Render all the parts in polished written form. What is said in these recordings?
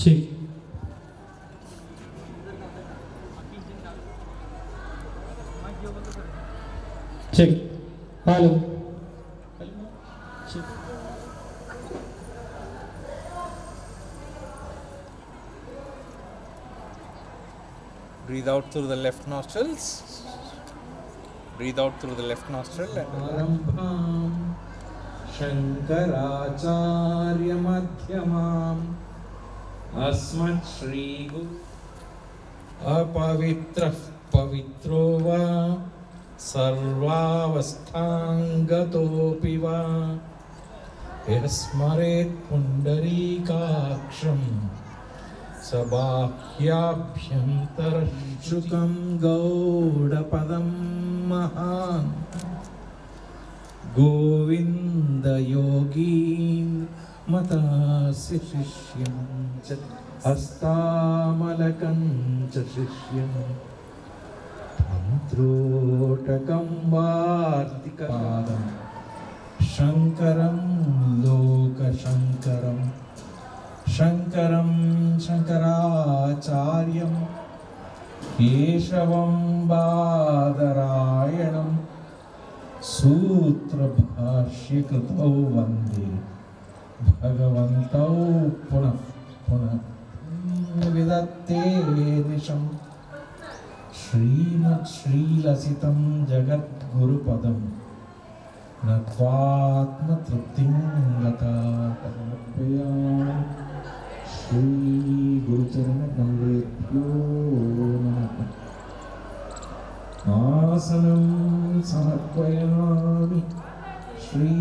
Check. Check. Hello. Check. Breathe out through the left nostrils. Breathe out through the left nostril. Arambham Shankaracharya Madhyamam Asmat Shri Guru Apavitra Pavitro Va Sarvavasthangatopi Va Yasmaret Pundarikaksham Sabhahyabhyantarashukam Gaudapadam Mahan Govinda Yogin Matasi Shishyam Astamalakan Shishyam Mantrotakam Vartikapadam Shankaram Loka Shankaram Shankaram Shankaracharyam Keshavam Badarayanam Sutra Bhashya Kritau Vande Bhagavantau Punah Punah Vidatte Nisham Srimad Srilasitam Jagat Guru Padam Natvatma Triptim Lata Parapaya Shri Guru Charana Kamletyo Namaha Asanam Samarpayami Shri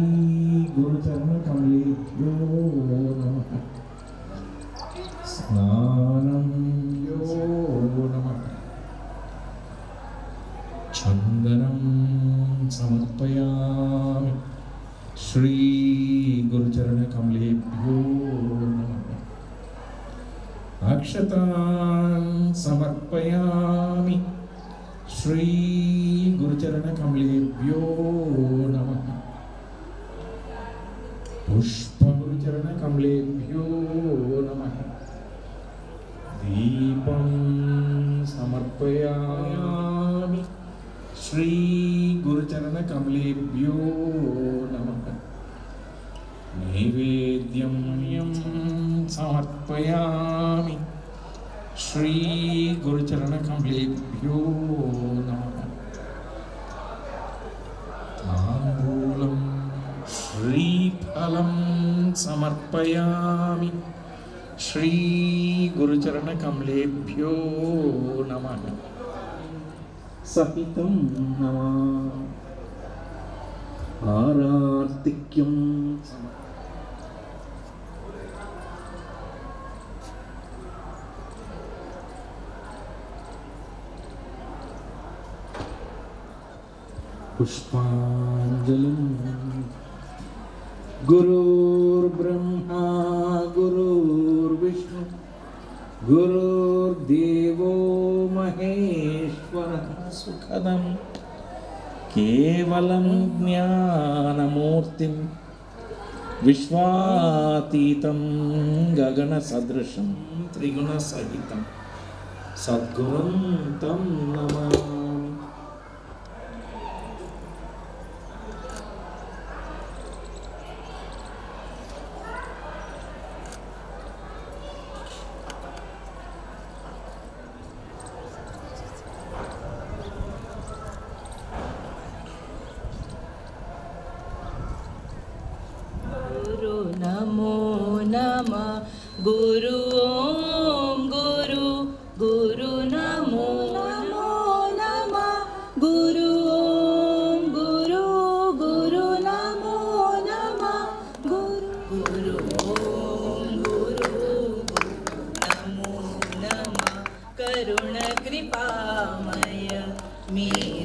Guru Charana Kamletyo Namaha Snanam Yo Namaha Chandanam Samarpayami Shri Guru Charana Kamletyo Namaha Akshatan Samarpayami Shri Guru Charana Kamletyo Namaha Pushpa Guru Charana Kamletyo Namaha Deepam Samarpayami Shri Guru Charana Kamletyo Namaha Naivedyam Samarpayami Shri Guru Charana Kamletyo Namaha Tambulam Shri Phalam Samarpayami Shri Guru Charana Kamletyo Namaha Sahitam Namah Aratikyam Pushpanjalim Gurur Brahma Gurur Vishnu Gurur Devo Maheshwara Sukhadam Kevalam Jnanamurtim Vishwatitam Gagana Sadrisham Triguna Sahitam Sadgurum Tam Namami Guru Om Guru Guru Namo Namo Nama Guru Om Guru Guru Namo Nama Guru Guru Om Guru Namo Nama Karuna Kripa Maya Mi